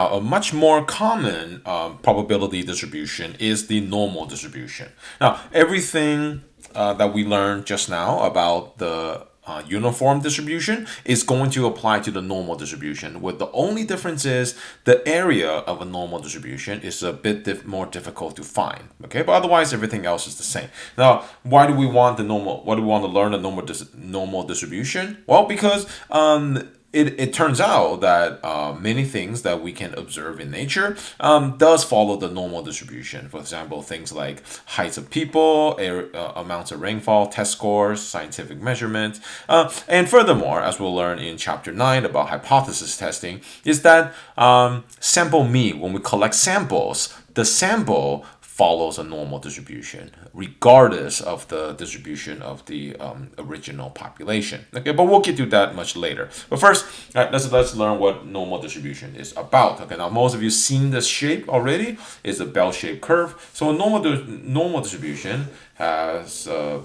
A much more common probability distribution is the normal distribution. Now, everything that we learned just now about the uniform distribution is going to apply to the normal distribution. With the only difference is the area of a normal distribution is a bit more difficult to find. Okay, but otherwise everything else is the same. Now, why do we want the normal? Why do we want to learn the normal distribution? Well, because it turns out that many things that we can observe in nature does follow the normal distribution. For example, things like heights of people, amounts of rainfall, test scores, scientific measurements. And furthermore, as we'll learn in chapter 9 about hypothesis testing, is that sample mean, when we collect samples, the sample follows a normal distribution, regardless of the distribution of the original population. Okay, but we'll get to that much later. But first, let's learn what normal distribution is about. Okay, now most of you seen this shape already. It's a bell-shaped curve. So a normal distribution has a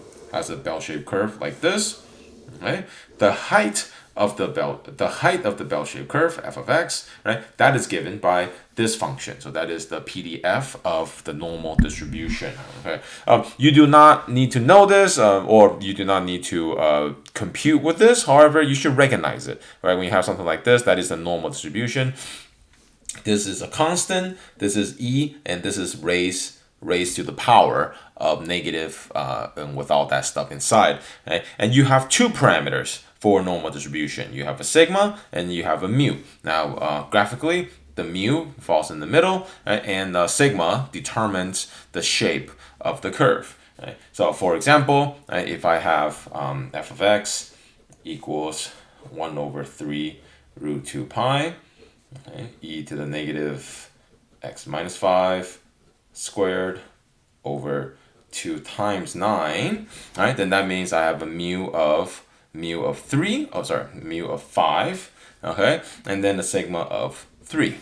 bell-shaped curve like this. Right, the height of the bell-shaped curve, f of x, right? That is given by this function. So that is the PDF of the normal distribution. Okay, you do not need to know this, or you do not need to compute with this. However, you should recognize it, right? When you have something like this, that is the normal distribution. This is a constant. This is e, and this is raised to the power of negative and with all that stuff inside. Right? And you have two parameters for normal distribution. You have a sigma and you have a mu. Now, graphically, the mu falls in the middle, right? And sigma determines the shape of the curve. Right? So, for example, right, if I have f of x equals 1 over 3 root 2 pi, okay, e to the negative x minus 5 squared over 2 times 9, right? Then that means I have a mu of 3, mu of 5, okay? And then a sigma of 3.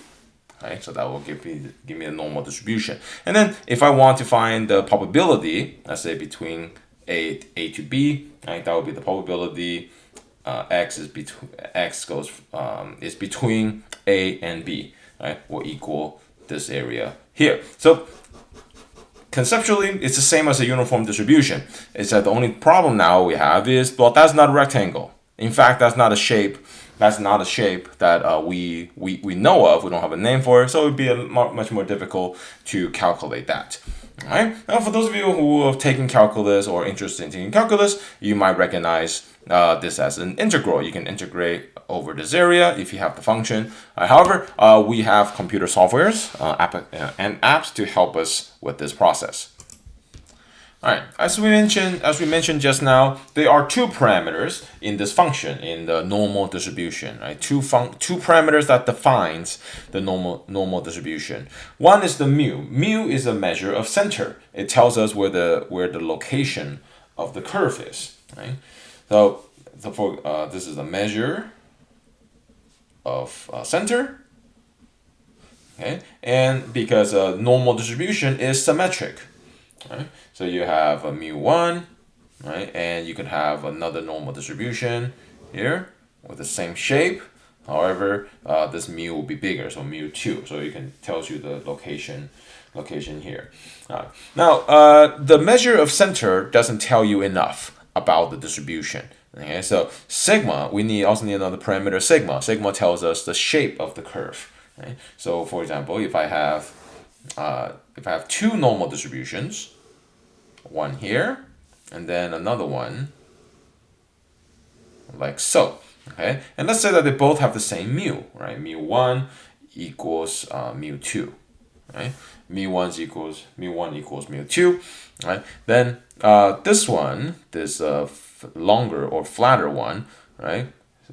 Right, so that will give me a normal distribution. And then if I want to find the probability, let's say between a to b, right, that would be the probability is between a and b, right, will equal this area here. So conceptually, it's the same as a uniform distribution. It's that the only problem now we have is, well, that's not a rectangle. In fact, that's not a shape. That's not a shape that we know of. We don't have a name for it, so it would be much more difficult to calculate that. All right. Now, for those of you who have taken calculus or interested in taking calculus, you might recognize this as an integral. You can integrate over this area if you have the function. However, we have computer softwares and apps to help us with this process. All right, as we mentioned just now, there are two parameters in this function in the normal distribution. Right, two parameters that defines the normal distribution. One is the mu. Mu is a measure of center. It tells us where the location of the curve is. Right, so for this is a measure of center. Okay, and because normal distribution is symmetric. Right? So you have a mu1, right? And you can have another normal distribution here with the same shape. However, this mu will be bigger, so mu2. So tells you the location here. Now, the measure of center doesn't tell you enough about the distribution. Okay, so sigma, we also need another parameter, sigma. Sigma tells us the shape of the curve. Right? So, for example, if I have two normal distributions, one here and then another one like so, okay, and let's say that they both have the same mu, right? Mu1 equals mu2, right? Mu1 equals mu2, right? Then this longer or flatter one, right?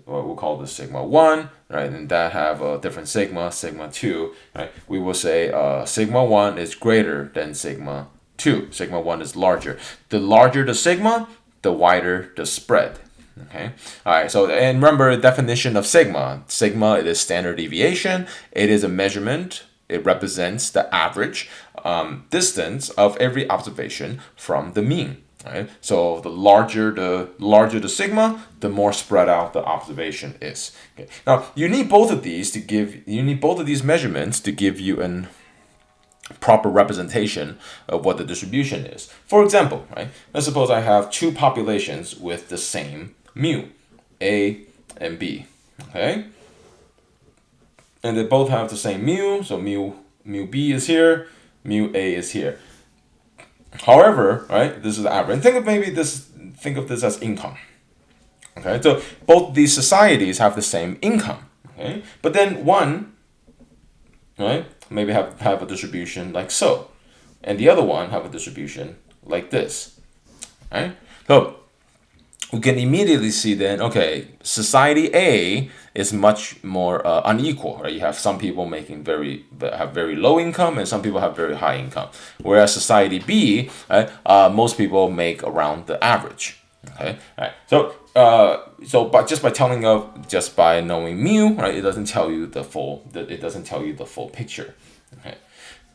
We'll call this sigma 1, right? And that have a different sigma 2, right? We will say sigma 1 is greater than sigma 2. Sigma 1 is larger. The larger the sigma, the wider the spread. Okay. All right. So, and remember the definition of sigma. Sigma, it is standard deviation. It is a measurement. It represents the average distance of every observation from the mean. Right? So the larger the sigma, the more spread out the observation is. Okay. Now you need both of these measurements to give you an proper representation of what the distribution is. For example, right? Let's suppose I have two populations with the same mu, A and B. Okay? And they both have the same mu, so mu B is here, mu A is here. However, right, this is the average. Think of this as income. Okay, so both these societies have the same income. Okay, but then one, right, maybe have a distribution like so, and the other one have a distribution like this. Right, so we can immediately see then, okay, society A is much more unequal, right? You have some people have very low income, and some people have very high income. Whereas society B, right, most people make around the average. Okay, all right. But just by knowing mu, right, it doesn't tell you the full picture. Okay.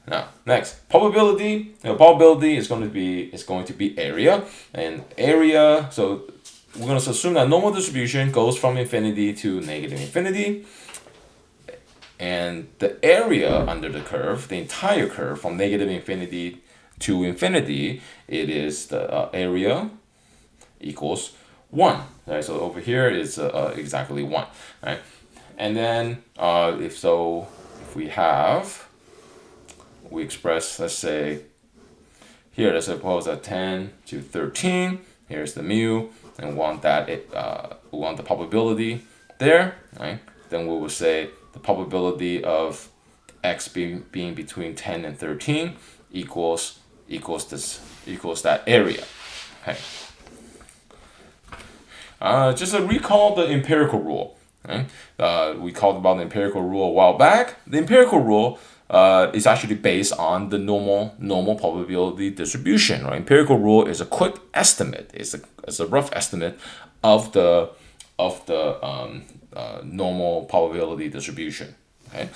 Now, next, probability. Probability is going to be area, and area. So we're going to assume that normal distribution goes from infinity to negative infinity, and the area under the curve, the entire curve from negative infinity to infinity, it is the area equals 1. Right? So over here is exactly 1. Right? And then if we express, let's say, here, let's suppose that 10 to 13, here's the mu, and we want the probability there, right? Then we will say the probability of x being between 10 and 13 equals that area. Okay. Just to recall the empirical rule. Right? We called about the empirical rule a while back. The empirical rule is actually based on the normal probability distribution. Right? Empirical rule is a quick estimate. It's a rough estimate of the normal probability distribution. Okay.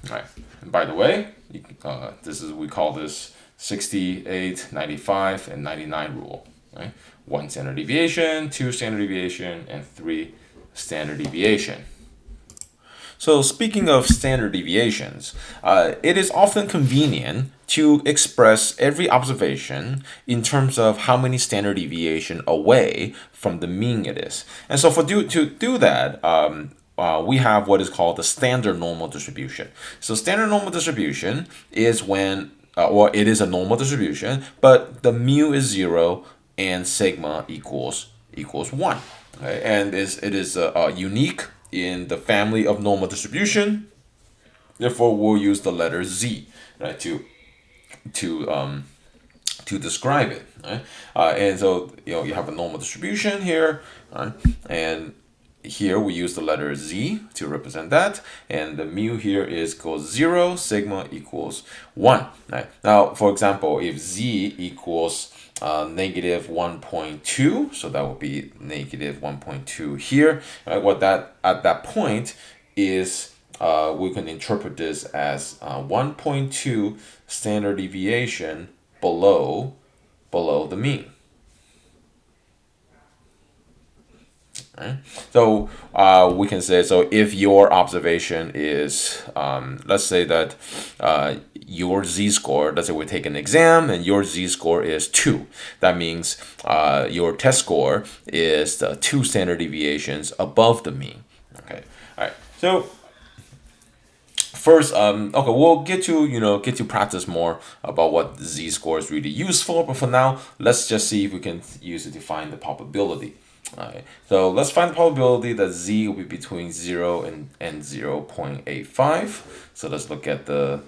All right. And by the way, we call this 68, 95, and 99 rule. Right? 1 standard deviation, 2 standard deviation, and 3 standard deviation. So speaking of standard deviations, it is often convenient to express every observation in terms of how many standard deviation away from the mean it is. And so to do that, we have what is called the standard normal distribution. So standard normal distribution is when, it is a normal distribution, but the mu is 0 and sigma equals 1. Okay? And it is unique in the family of normal distribution. Therefore, we'll use the letter Z, right, to describe it. Right? And so you have a normal distribution here, right? And here we use the letter Z to represent that, and the mu here equals 0, sigma equals 1. Right? Now, for example, if Z equals negative 1.2, so that would be negative 1.2 here. Right? What that at that point is, we can interpret this as 1.2 standard deviation below the mean. Right? So we can say, so if your observation is, let's say that your z-score, let's say we take an exam and your z-score is 2. That means your test score is 2 standard deviations above the mean. Okay, all right. So first, okay, we'll get to practice more about what z-score is really used for. But for now, let's just see if we can use it to find the probability. Alright, so let's find the probability that z will be between 0 and 0.85. So let's look at the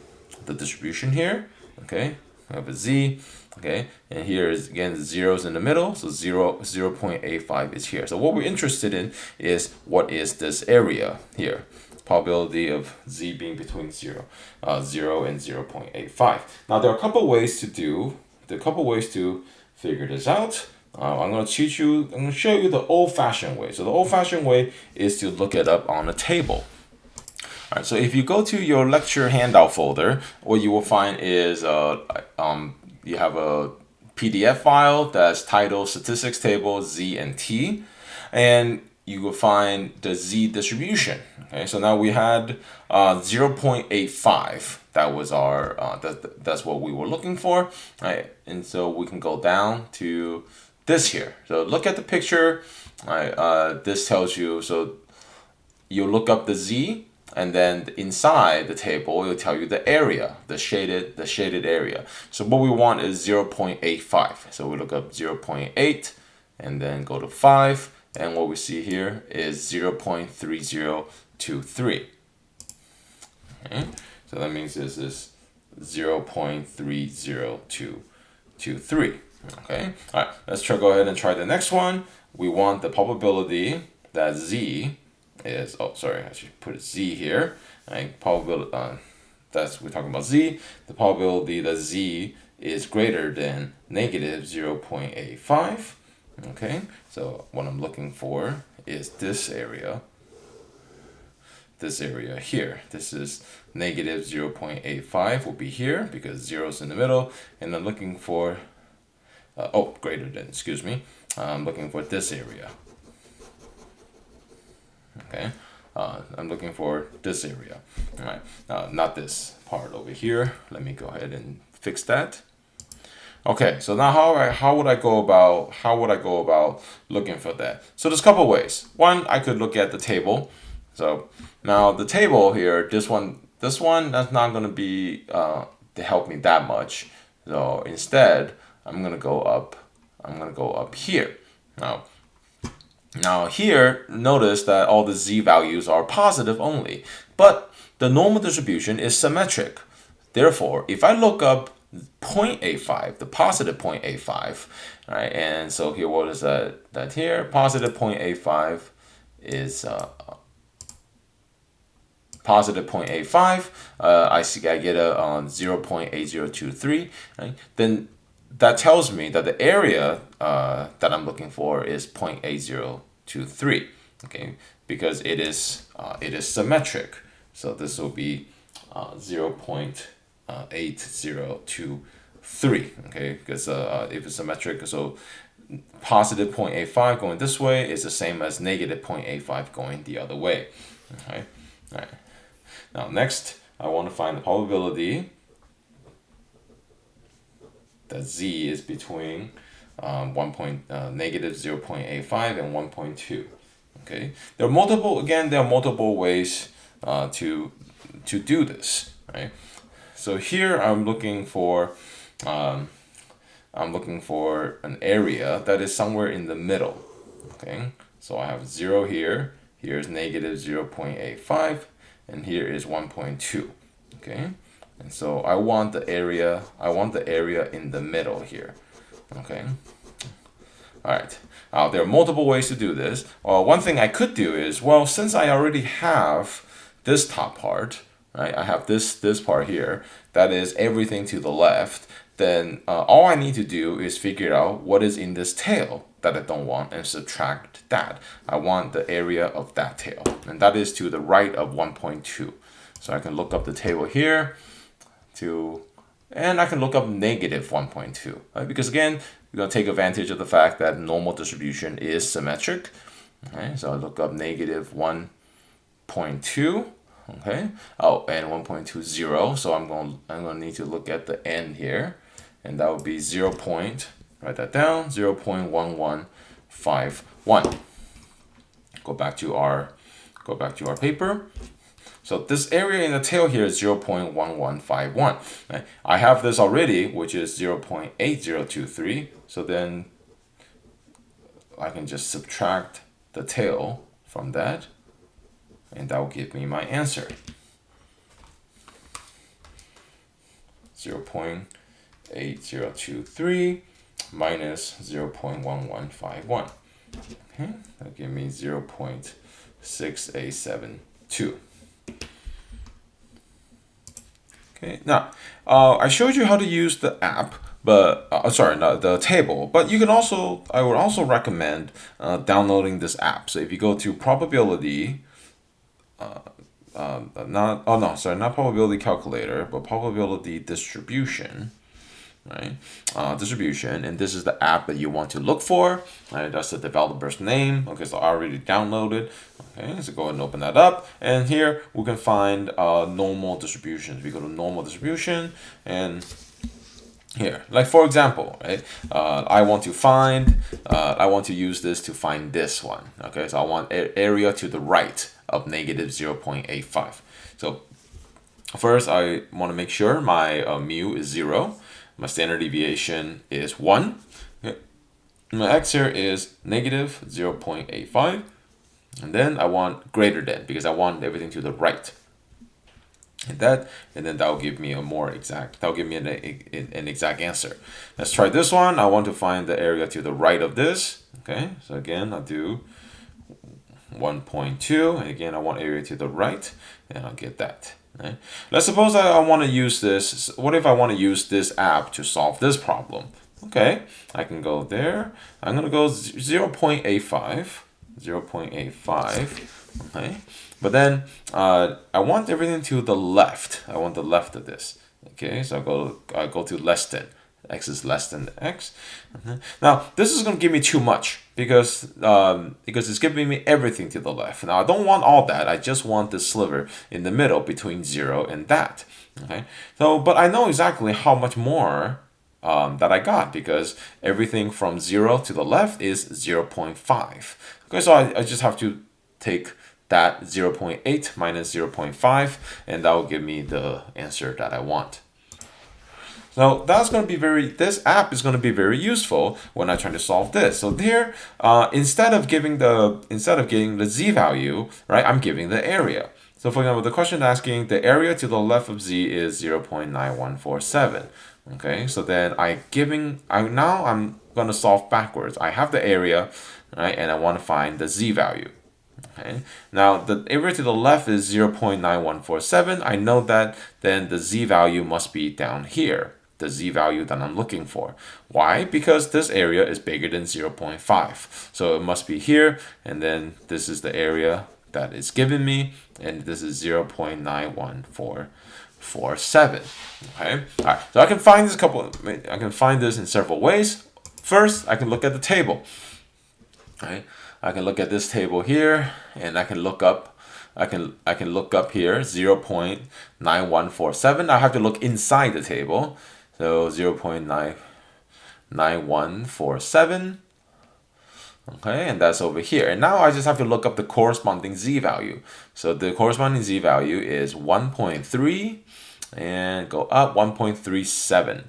distribution here. Okay, we have a z. Okay, and here is again 0's in the middle, so 0.85 is here. So what we're interested in is what is this area here? Probability of z being between 0 and 0.85. Now there are a couple ways to figure this out. I'm going to show you the old-fashioned way. So the old-fashioned way is to look it up on a table. All right, so if you go to your lecture handout folder, what you will find is you have a PDF file that's titled Statistics Table Z and T, and you will find the Z distribution. Okay, so now we had 0.85. That was our that's what we were looking for, right? And so we can go down to this here. So look at the picture. Right, this tells you, so you look up the Z, and then inside the table it'll tell you the area, the shaded area. So what we want is 0.85. So we look up 0.8 and then go to 5, and what we see here is 0.3023. Okay, so that means this is 0.30223. Okay, all right, let's go ahead and try the next one. We want the probability that Z is, oh sorry, I should put a Z here. Right, probability, we're talking about Z. The probability that Z is greater than negative 0.85. Okay, so what I'm looking for is this area. This area here. This is negative 0.85 will be here because 0 is in the middle, and I'm looking for greater than, excuse me. I'm looking for this area. Okay, I'm looking for this area. All right, not this part over here. Let me go ahead and fix that. Okay, so now how would I go about looking for that? So there's a couple ways. One, I could look at the table. So now the table here, this one, that's not going to be to help me that much. So instead, I'm gonna go up here. Now here, notice that all the Z values are positive only, but the normal distribution is symmetric. Therefore, if I look up 0.85, the positive 0.85, right? And so here, what is that here? Positive 0.85 is positive 0.85. I get a 0.8023, right? Then that tells me that the area that I'm looking for is 0.8023, okay, because it is symmetric. So this will be 0.8023, okay, because if it's symmetric, so positive 0.85 going this way is the same as negative 0.85 going the other way. Okay, all right. Now next, I want to find the probability that Z is between negative 0.85 and 1.2. Okay, there are multiple ways to do this, right? So here I'm looking for an area that is somewhere in the middle. Okay, so I have 0 here, here's negative 0.85, and here is 1.2. Okay, and so I want the area in the middle here. Okay, all right. There are multiple ways to do this. One thing I could do is, well, since I already have this top part, right? I have this part here that is everything to the left. Then all I need to do is figure out what is in this tail that I don't want and subtract that. I want the area of that tail, and that is to the right of 1.2. So I can look up the table here and I can look up negative 1.2, right? Because again, we're going to take advantage of the fact that normal distribution is symmetric. Okay, so I look up negative 1.2. Okay, and 1.20. So I'm going to need to look at the end here, and that would be 0. Write that down. 0.1151. Go back to our paper. So this area in the tail here is 0.1151. Right? I have this already, which is 0.8023. So then I can just subtract the tail from that, and that will give me my answer. 0.8023 minus 0.1151. Okay, that'll give me 0.6872. Okay, now I showed you how to use the app, but the table. But you can I would also recommend downloading this app. So if you go to probability, not probability calculator, but probability distribution. right? Distribution, and this is the app that you want to look for. Right? That's the developer's name. Okay, so I already downloaded. Okay, so go ahead and open that up, and here we can find normal distributions. We go to normal distribution, and here, like for example, right? I want to use this to find this one. Okay, so I want area to the right of negative 0.85. So first, I want to make sure my mu is 0. My standard deviation is 1. Okay. My x here is negative 0.85. And then I want greater than, because I want everything to the right. And then that will give me a more exact, that will give me an exact answer. Let's try this one. I want to find the area to the right of this. Okay, so again, I'll do 1.2, and again, I want area to the right, and I'll get that. Right? Let's suppose I want to use this. What if I want to use this app to solve this problem? Okay, I can go there. I'm going to go 0.85, 0.85, okay? But then I want everything to the left. I want the left of this. Okay, so I go to less than. X is less than x. Now this is going to give me too much because it's giving me everything to the left. Now I don't want all that. I just want the sliver in the middle between 0 and that. Okay, so but I know exactly how much more that I got, because everything from 0 to the left is 0.5. Okay, so I just have to take that 0.8 minus 0.5, and that will give me the answer that I want. So that's going to be this app is going to be very useful when I try to solve this. So there, instead of getting the z value, right, I'm giving the area. So for example, the question asking the area to the left of z is 0.9147. Okay, so then now I'm going to solve backwards. I have the area, right, and I want to find the z value. Okay, now the area to the left is 0.9147. I know that, then the z value must be down here, the z value that I'm looking for. Why? Because this area is bigger than 0.5. So it must be here, and then this is the area that is given me, and this is 0.91447. Okay, all right, so I can find this in several ways. First, I can look at the table. Right? I can look at this table here, and I can look up here 0.9147. I have to look inside the table. So 0.9147. Okay, and that's over here. And now I just have to look up the corresponding z value. So the corresponding z value is 1.3, and go up 1.37.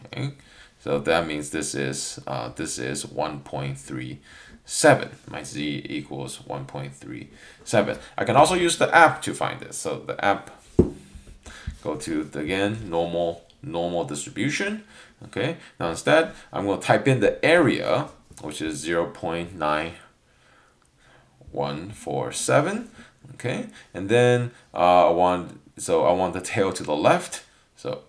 Okay. So that means this is 1.37. My z equals 1.37. I can also use the app to find this. So the app, go to again normal distribution. Okay. Now instead, I'm going to type in the area, which is 0.9147. Okay, and then I want the tail to the left. So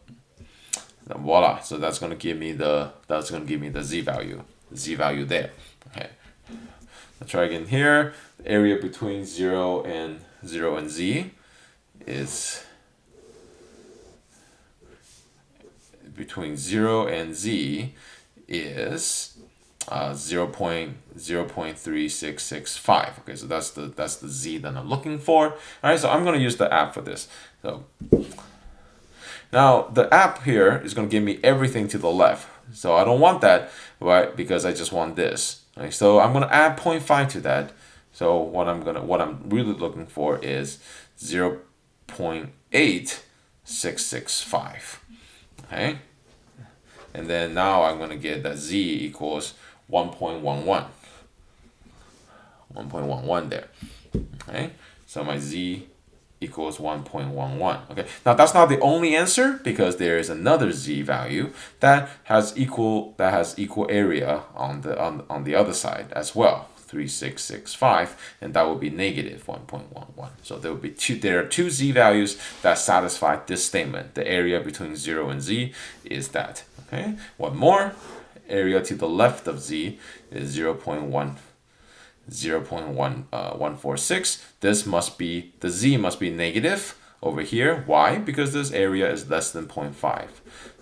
voila, so that's going to give me the z value there. Okay, let's try again here. The area between 0 and z is 0.3665. Okay, so that's the z that I'm looking for. All right, so I'm going to use the app for this. So now the app here is going to give me everything to the left. So I don't want that, right? Because I just want this. Right? So I'm going to add 0.5 to that. So what I'm really looking for is 0.8665. Okay? And then now I'm going to get that z equals 1.11. 1.11 there. Okay? So my z equals 1.11. Okay, now that's not the only answer, because there is another z value that has equal area on the other side as well, 3665, and that will be negative 1.11. So there are two z values that satisfy this statement. The area between 0 and z is that. Okay, one more. Area to the left of z is 0.146. This must be, the z must be negative over here. Why? Because this area is less than 0.5.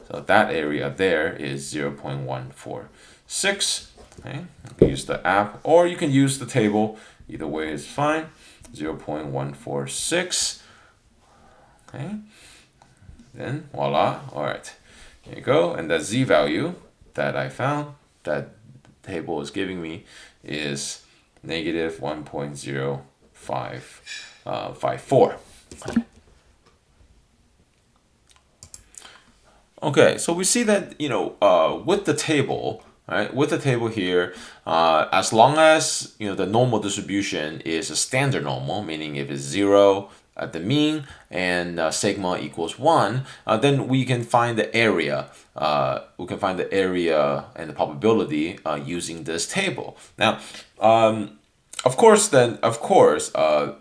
So that area there is 0.146. Okay, you can use the app or you can use the table. Either way is fine. 0.146. Okay, then voila. All right, here you go. And the z value that I found, that table is giving me, is negative 1.0554. Okay, so we see that, with the table, right? With the table here, as long as, the normal distribution is a standard normal, meaning if it's 0 at the mean and sigma equals 1, then we can find the area. We can find the area and the probability using this table. Now, of course, for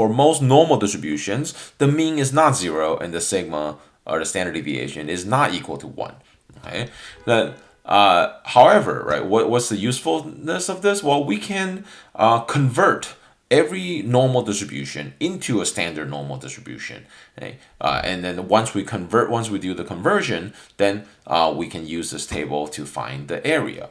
most normal distributions, the mean is not 0 and the sigma or the standard deviation is not equal to 1. Okay, then however, right, what's the usefulness of this? Well, we can convert every normal distribution into a standard normal distribution. Okay? And then once we do the conversion, then we can use this table to find the area.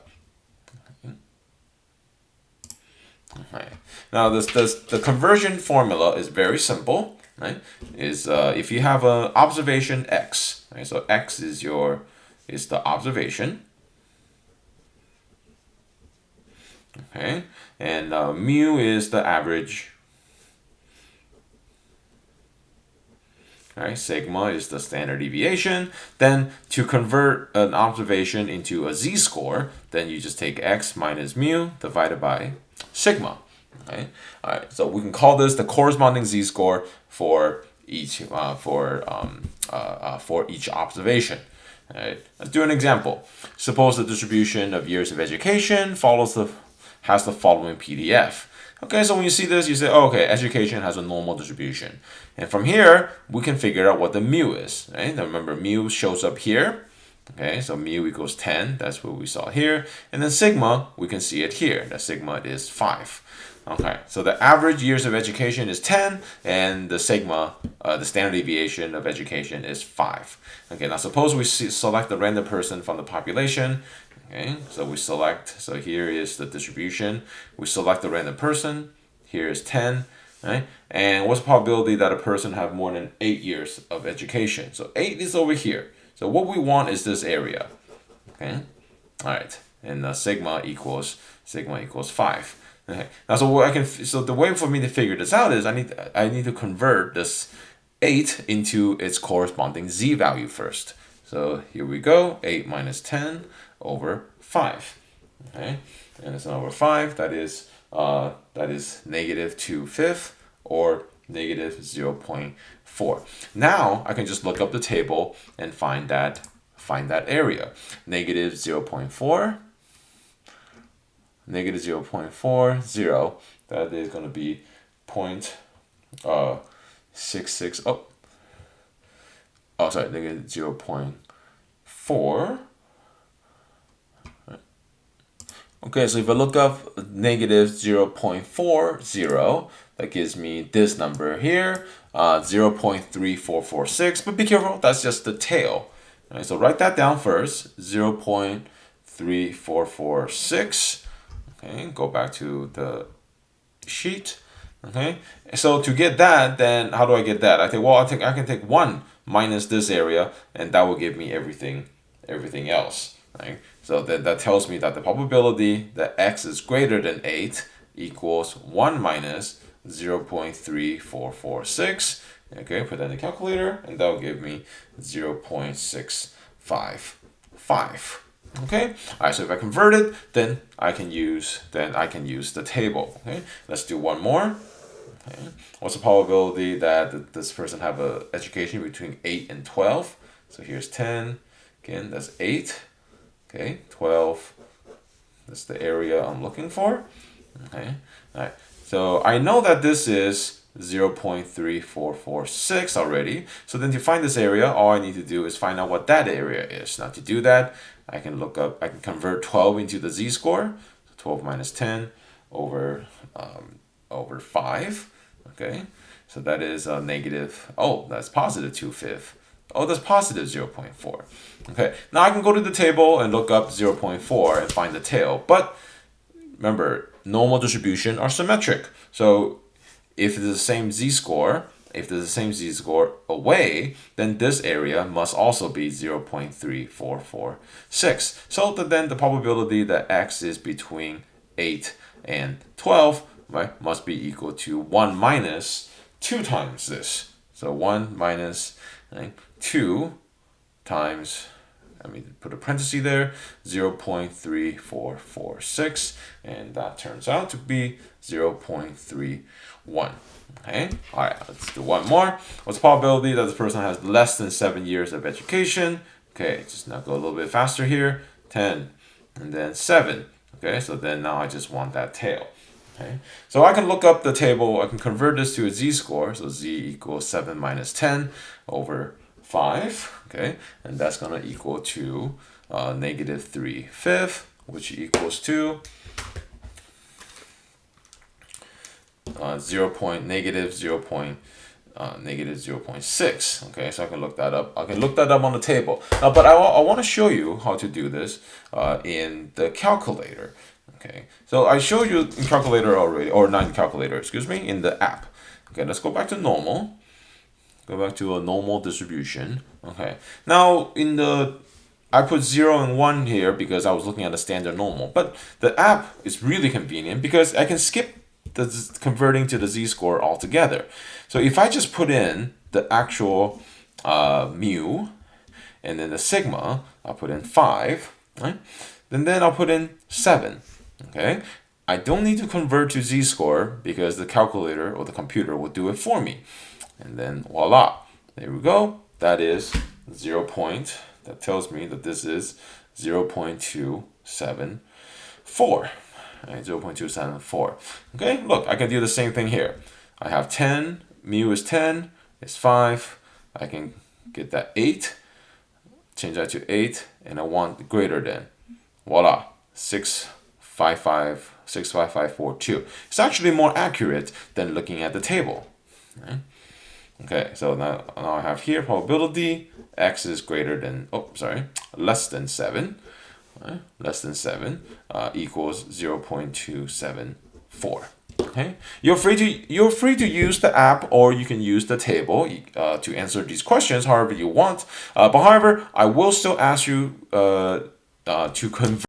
Okay. Now the conversion formula is very simple. Right? Is if you have an observation x, right? So x is the observation. Okay, and mu is the average. Right, sigma is the standard deviation. Then to convert an observation into a z-score, then you just take x minus mu divided by sigma. Okay, all right. So we can call this the corresponding z-score for each observation. All right. Let's do an example. Suppose the distribution of years of education has the following PDF. Okay, so when you see this, you say, oh, okay, education has a normal distribution. And from here, we can figure out what the mu is. Right? Now remember, mu shows up here. Okay, so mu equals 10. That's what we saw here. And then sigma, we can see it here. The sigma is 5. Okay, so the average years of education is 10, and the sigma, the standard deviation of education, is 5. Okay, now suppose we select a random person from the population. Okay, so so here is the distribution. We select the random person. Here is 10. Right? And what's the probability that a person have more than 8 years of education? So 8 is over here. So what we want is this area. Okay, all right, and sigma equals 5. Okay, now so the way for me to figure this out is I need to convert this 8 into its corresponding z value first. So here we go, 8 minus 10 over 5. Okay, and it's over 5. That is negative 2/5 or negative 0.4. Now I can just look up the table and find that area. Negative 0.4. Negative 0.40. That is going to be 0.66. Sorry, negative 0.4. Okay, so if I look up negative 0.40, that gives me this number here, 0.3446. But be careful, that's just the tail. All right, so write that down first, 0.3446. Okay, go back to the sheet. Okay, so to get that, then how do I get that? I can take 1 minus this area, and that will give me everything else. Right? So then that tells me that the probability that x is greater than 8 equals 1 minus 0.3446. Okay, put that in the calculator, and that will give me 0.655. Okay, all right. So if I convert it, then I can use the table. Okay, let's do one more. Okay, what's the probability that this person have a education between 8 and 12? So here's 10. Again, that's 8. Okay, 12. That's the area I'm looking for. Okay, all right. So I know that this is 0.3446 already. So then to find this area, all I need to do is find out what that area is. Now to do that, I can convert 12 into the z-score. So 12 minus 10 over 5. Okay, So that is negative, oh, that's positive 2/5. Oh, that's positive 0.4. Okay, now I can go to the table and look up 0.4 and find the tail. But remember, normal distribution are symmetric. So if it's the same z-score, if there's the same z-score away, then this area must also be 0.3446. So then the probability that x is between 8 and 12, right, must be equal to 1 minus 2 times this. So 1 minus, right, 2 times, let me put a parenthesis there, 0.3446, and that turns out to be 0.31. Okay, all right, let's do one more. What's the probability that this person has less than 7 years of education? Okay, just now go a little bit faster here. 10, and then 7. Okay, so then now I just want that tail. Okay, so I can look up the table. I can convert this to a z-score. So z equals 7 minus 10 over 5. Okay, and that's going to equal to negative 3/5, which equals to negative 0.6. Okay, so I can look that up. I can look that up on the table. But I want to show you how to do this in the calculator. Okay, so I showed you in calculator already, or not in calculator, excuse me, in the app. Okay, let's go back to normal. Go back to a normal distribution. Okay, now I put 0 and 1 here because I was looking at a standard normal. But the app is really convenient because I can skip the converting to the z-score altogether. So if I just put in the actual mu and then the sigma, I'll put in 5, right? Then I'll put in 7. Okay, I don't need to convert to z-score because the calculator or the computer will do it for me. And then voila, there we go. That is 0. That tells me that this is 0.274. Right, 0.274. Okay, look, I can do the same thing here. I have 10, mu is 10, it's 5. I can get that 8, change that to 8, and I want greater than. Voila, 65542. It's actually more accurate than looking at the table. Right? Okay, so now I have here probability x is greater than, less than 7. Right? Less than 7 equals 0.274. Okay, you're free to use the app, or you can use the table to answer these questions however you want. But however, I will still ask you to convert